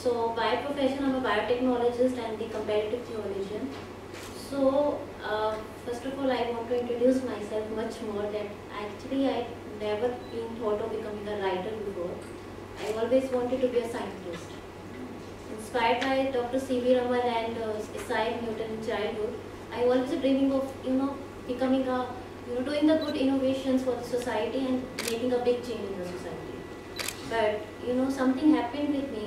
So by profession, I'm a biotechnologist and the comparative theologian. So first of all, I want to introduce myself much more that actually I never been thought of becoming a writer before. I always wanted to be a scientist. Inspired by Dr. C.V. Raman and Isaac Newton in childhood, I always dreaming of becoming a doing the good innovations for the society and making a big change in the society. But something happened with me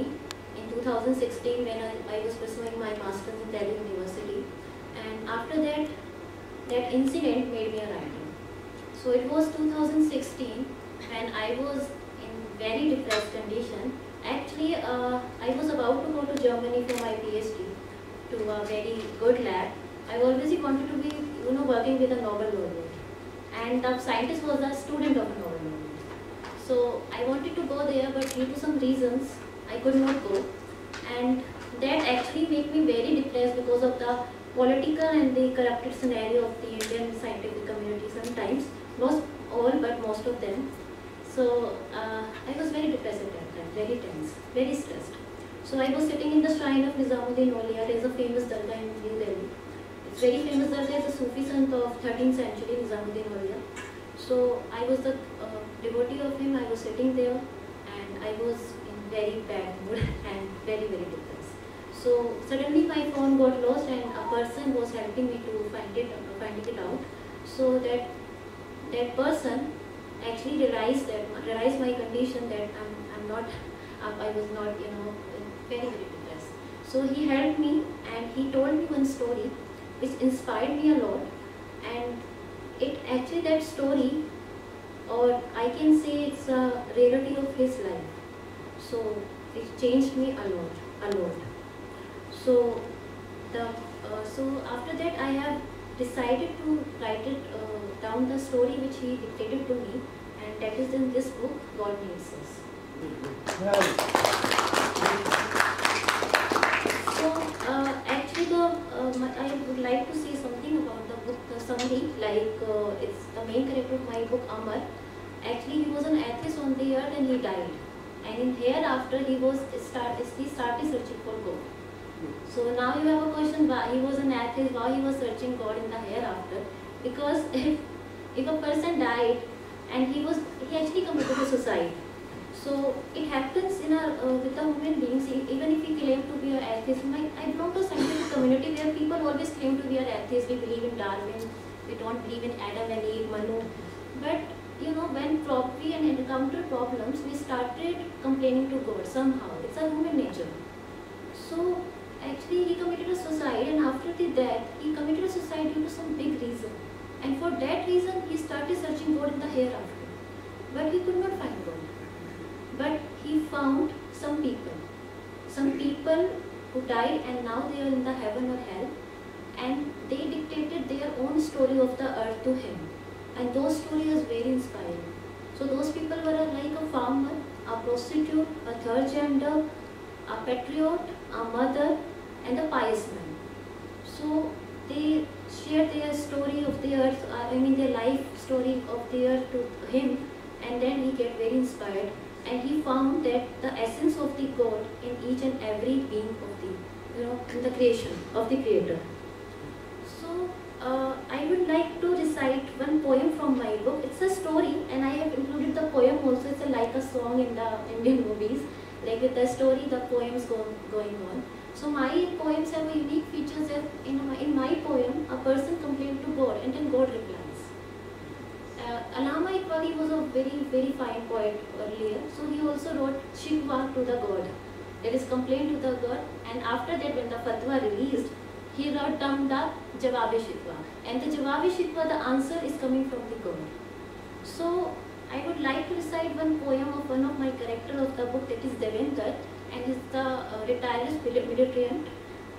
in 2016 when I was pursuing my master's in Delhi University, and after that, that incident made me a writer. So it was 2016 when I was in very depressed condition. Actually, I was about to go to Germany for my PhD to a very good lab. I always wanted to be working with a Nobel laureate, and the scientist was a student of a Nobel laureate. So I wanted to go there, but due to some reasons, I could not go, and that actually made me very depressed because of the political and the corrupted scenario of the Indian scientific community sometimes, not all but most of them. So I was very depressed at that time, very tense, very stressed. So I was sitting in the shrine of Nizamuddin Auliya. There is a famous dargah in New Delhi. It's very famous dargah, it's a Sufi sant of 13th century, Nizamuddin Auliya. So I was the devotee of him. I was sitting there and I was in very bad mood and very depressed. So suddenly my phone got lost and a person was helping me to finding it out. So that person actually realized my condition, that I was not very depressed. So he helped me and he told me one story which inspired me a lot, and it actually, that story, or I can say it's a reality of his life. So it changed me a lot. So so after that I have decided to write it down, the story which he dictated to me, and that is in this book, God Needs Us. So actually I would like to say something about the book, the summary, like it's the main character of my book, Amar. Actually he was an atheist on the earth and he died, and in hereafter he started searching for God. So now you have a question, why he was an atheist, why he was searching God in the hereafter? Because if a person died and he actually committed suicide. So it happens in with the human beings, even if we claim to be an atheist. I belong to a scientific community where people always claim to be an atheist. We believe in Darwin, we don't believe in Adam and Eve, Manu. But when we encountered problems, we started complaining to God somehow. It's a human nature. So actually he committed a suicide, and after the death he committed a suicide due to some big reason, and for that reason he started searching God in the hereafter, but he could not find God. But he found some people who died and now they are in the heaven or hell, and they dictated their own story of the earth to him, and those stories are very inspiring. So those people were like a farmer, a prostitute, a third gender, a patriot, a mother, and a pious man. So they shared their story of the earth, their life story of the earth to him, and then he get very inspired, and he found that the essence of the God in each and every being of the, in the creation of the Creator. So I would like to recite one poem from my book. It's a story, and I have included the poem also. It's like a song in the Indian movies. Like with the story, the poems going on. So my poems have a unique features that in my poem, a person complained to God and then God replies. Allama Iqbal was a very fine poet earlier. So he also wrote Shikwa to the God, that is complaint to the God. And after that, when the fatwa released, he wrote down the Jawab-e-Shikwa. And the Jawab-e-Shikwa, the answer is coming from the God. So I would like to recite one poem of one of my characters of the book, that is Devendra, and he's the retired military.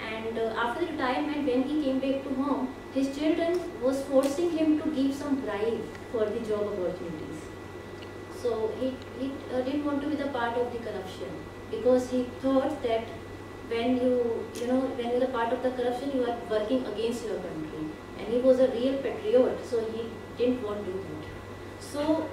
And after the retirement, when he came back to home, his children was forcing him to give some bribe for the job opportunities. So he didn't want to be the part of the corruption, because he thought that when when you're the part of the corruption, you are working against your country. And he was a real patriot, so he didn't want to do that. So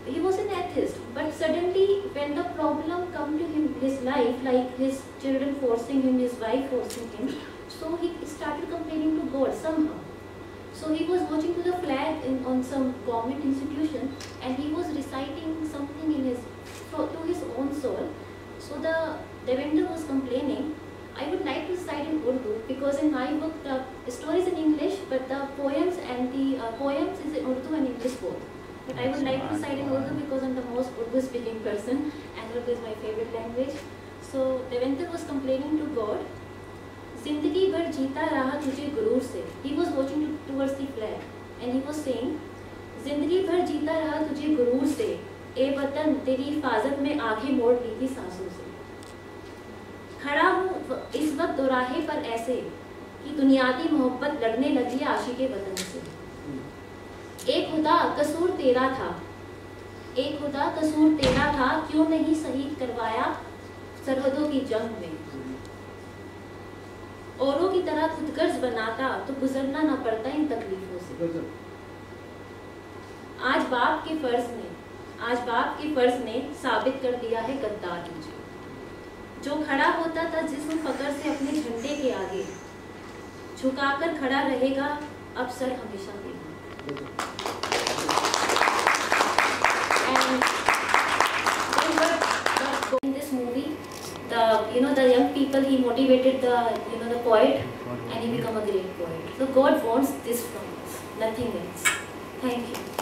he was an atheist, but suddenly when the problem come to him, his life, like his children forcing him, his wife forcing him, so he started complaining to God somehow. So he was watching to the flag on some government institution, and he was reciting something in his to his own soul. So the vendor was complaining, I would like to recite in Urdu because in my book the story is in English, but the poems and the poems is in Urdu and English both. But I would like to recite in Urdu because I'm the most Urdu speaking person and Urdu is my favorite language. So the vendor was complaining to God, जिंदगी भर जीता रहा तुझे गुरूर से. He was watching towards the flag and he was saying, जिंदगी भर जीता रहा तुझे गुरूर से, ए वतन तेरी हिफाजत में आंखें मोड़ ली थी सांसों से. खड़ा हूँ इस वक्त दोराहे पर ऐसे कि दुनियावी मोहब्बत लड़ने लगी आशिके वतन से. एक खुदा कसूर तेरा था, एक खुदा कसूर तेरा था, क्यों नहीं शहीद करवाया सरहदों की जंग में. औरों की तरह खुदगर्ज बनाता तो गुजरना न पड़ता इन तकलीफों से. आज बाप के फर्ज ने साबित कर दिया है गद्दार मुझे. जो खड़ा होता था जिस्म फकर से अपने झंडे के आगे, झुकाकर खड़ा रहेगा अब सर हमेशा देगा. In this movie, the young people, he motivated the poet, and he become a great poet. So God wants this from us, nothing else. Thank you.